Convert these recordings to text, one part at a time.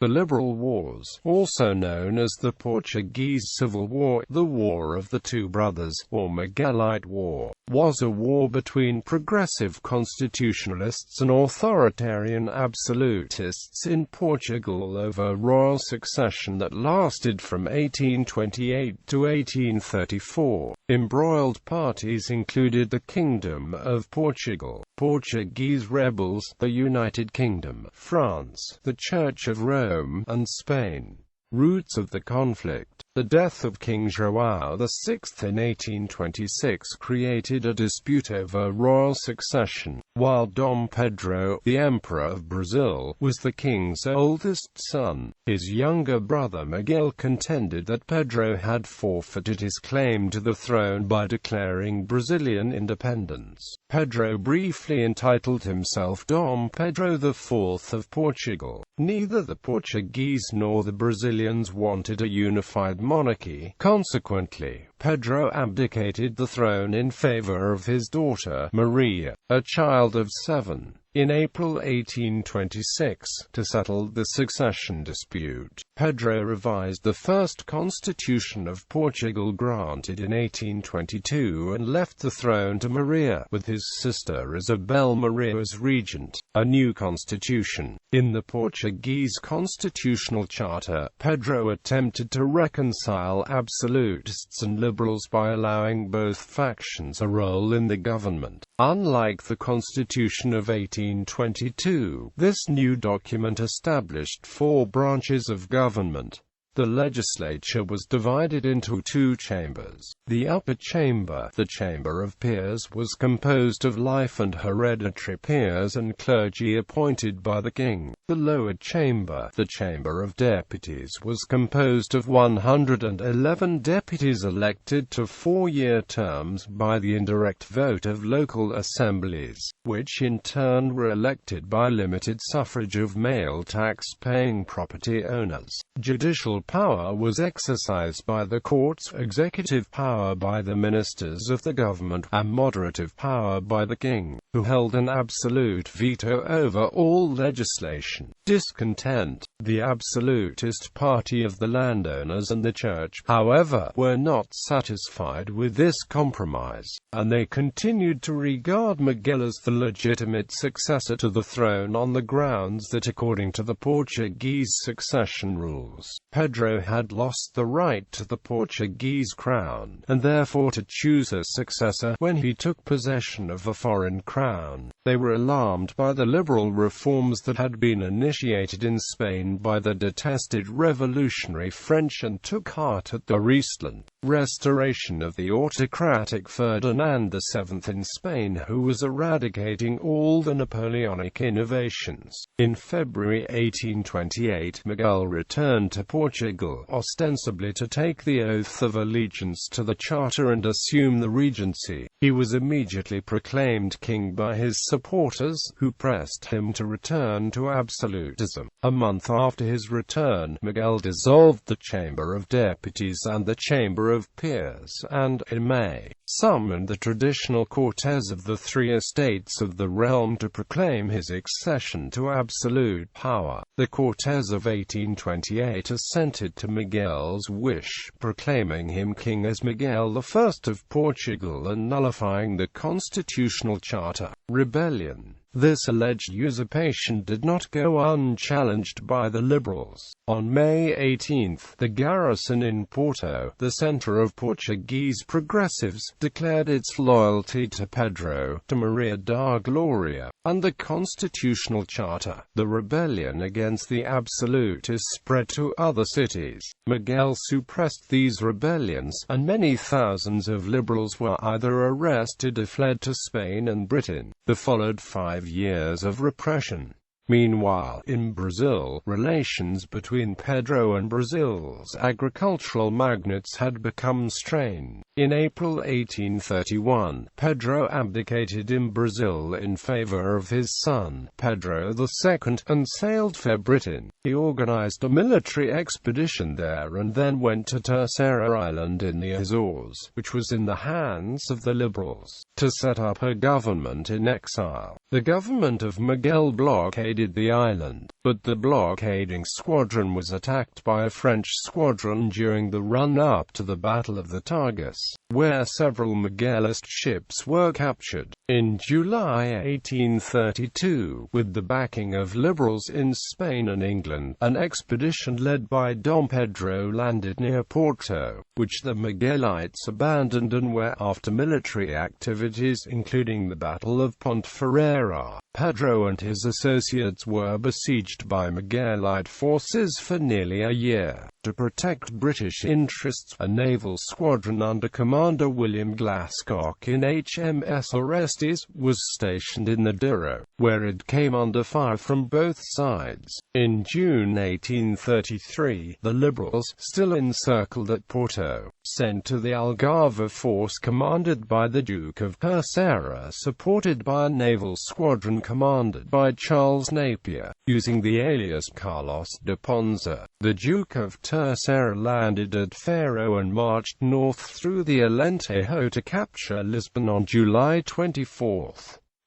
The Liberal Wars, also known as the Portuguese Civil War, the War of the Two Brothers, or Miguelite War, was a war between progressive constitutionalists and authoritarian absolutists in Portugal over royal succession that lasted from 1828 to 1834. Embroiled parties included the Kingdom of Portugal, Portuguese rebels, the United Kingdom, France, the Church of Rome, and Spain. Roots of the conflict. The death of King João VI in 1826 created a dispute over royal succession, while Dom Pedro, the Emperor of Brazil, was the king's oldest son. His younger brother Miguel contended that Pedro had forfeited his claim to the throne by declaring Brazilian independence. Pedro briefly entitled himself Dom Pedro IV of Portugal. Neither the Portuguese nor the Brazilians wanted a unified monarchy. Consequently, Pedro abdicated the throne in favor of his daughter, Maria, a child of 7, in April 1826, to settle the succession dispute. Pedro revised the first constitution of Portugal granted in 1822 and left the throne to Maria, with his sister Isabel Maria as regent. A new constitution. In the Portuguese constitutional charter, Pedro attempted to reconcile absolutists and liberals by allowing both factions a role in the government. Unlike the Constitution of 1822, this new document established 4 branches of government. The legislature was divided into 2 chambers. The upper chamber, the Chamber of Peers, was composed of life and hereditary peers and clergy appointed by the king. The lower chamber, the Chamber of Deputies, was composed of 111 deputies elected to 4-year terms by the indirect vote of local assemblies, which in turn were elected by limited suffrage of male tax-paying property owners. Judicial power was exercised by the courts, executive power by the ministers of the government, and moderative power by the king, who held an absolute veto over all legislation. Discontent. The absolutist party of the landowners and the church, however, were not satisfied with this compromise, and they continued to regard Miguel as the legitimate successor to the throne on the grounds that, according to the Portuguese succession rules, Pedro had lost the right to the Portuguese crown, and therefore to choose a successor when he took possession of a foreign crown. They were alarmed by the liberal reforms that had been initiated in Spain by the detested revolutionary French and took heart at the recent restoration of the autocratic Ferdinand VII in Spain, who was eradicating all the Napoleonic innovations. In February 1828, Miguel returned to Portugal, ostensibly to take the oath of allegiance to the Charter and assume the regency. He was immediately proclaimed king by his supporters, who pressed him to return to absolutism. A month after his return, Miguel dissolved the Chamber of Deputies and the Chamber of Peers, and, in May, summoned the traditional Cortes of the 3 estates of the realm to proclaim his accession to absolute power. The Cortes of 1828 assented to Miguel's wish, proclaiming him king as Miguel I of Portugal and nullifying the constitutional charter. Rebellion. This alleged usurpation did not go unchallenged by the liberals. On May 18, the garrison in Porto, the centre of Portuguese progressives, declared its loyalty to Pedro, to Maria da Glória, and the constitutional charter. The rebellion against the absolutists spread to other cities. Miguel suppressed these rebellions, and many thousands of liberals were either arrested or fled to Spain and Britain. There followed 5 years of repression. Meanwhile, in Brazil, relations between Pedro and Brazil's agricultural magnates had become strained. In April 1831, Pedro abdicated in Brazil in favor of his son, Pedro II, and sailed for Britain. He organized a military expedition there and then went to Terceira Island in the Azores, which was in the hands of the liberals, to set up a government in exile. The government of Miguel blockaded invaded the island, but the blockading squadron was attacked by a French squadron during the run-up to the Battle of the Tagus, where several Miguelist ships were captured. In July 1832, with the backing of liberals in Spain and England, an expedition led by Dom Pedro landed near Porto, which the Miguelites abandoned and where, after military activities including the Battle of Ponferrada, Pedro and his associates were besieged by Miguelite forces for nearly a year. To protect British interests, a naval squadron under Commander William Glascock in HMS Orestes was stationed in the Douro, where it came under fire from both sides. In June 1833, the Liberals, still encircled at Porto, sent to the Algarve a force commanded by the Duke of Terceira, supported by a naval squadron commanded by Charles Napier, using the alias Carlos de Ponza. The Duke of Terceira landed at Faro and marched north through the Alentejo to capture Lisbon on July 24.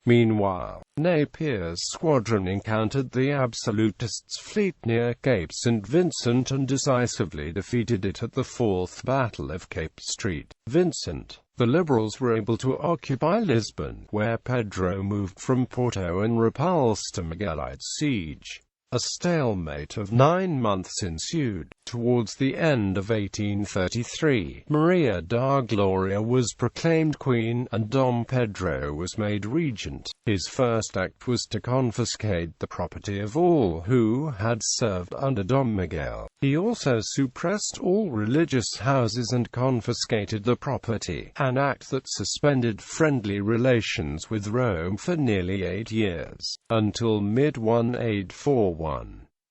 Meanwhile, Napier's squadron encountered the absolutists' fleet near Cape St. Vincent and decisively defeated it at the Fourth Battle of Cape St. Vincent. The Liberals were able to occupy Lisbon, where Pedro moved from Porto and repulsed a Miguelite siege. A stalemate of 9 months ensued. Towards the end of 1833, Maria da Gloria was proclaimed queen, and Dom Pedro was made regent. His first act was to confiscate the property of all who had served under Dom Miguel. He also suppressed all religious houses and confiscated the property, an act that suspended friendly relations with Rome for nearly 8 years, until mid-1841.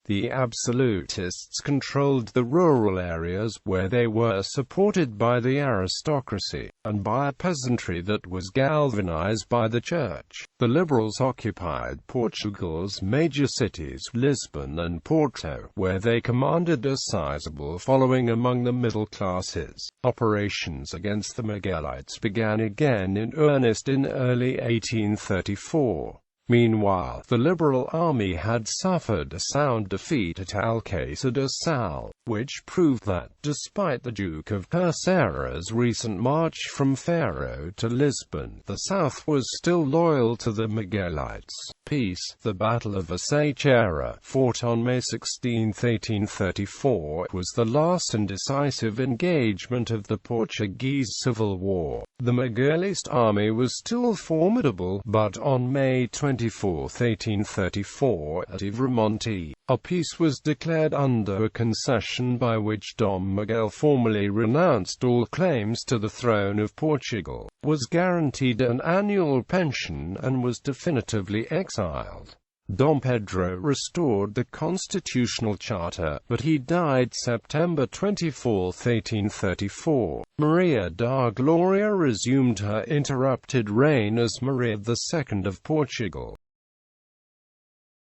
The absolutists controlled the rural areas, where they were supported by the aristocracy, and by a peasantry that was galvanized by the church. The liberals occupied Portugal's major cities, Lisbon and Porto, where they commanded a sizable following among the middle classes. Operations against the Miguelites began again in earnest in early 1834. Meanwhile, the Liberal army had suffered a sound defeat at Alcácer do Sal, which proved that, despite the Duke of Terceira's recent march from Faro to Lisbon, the South was still loyal to the Miguelites. Peace. The Battle of Aceira, fought on May 16, 1834, was the last and decisive engagement of the Portuguese Civil War. The Miguelist army was still formidable, but on May 24, 1834, at Ivramonte, a peace was declared under a concession by which Dom Miguel formally renounced all claims to the throne of Portugal, was guaranteed an annual pension, and was definitively exiled. Dom Pedro restored the constitutional charter, but he died September 24, 1834. Maria da Gloria resumed her interrupted reign as Maria II of Portugal.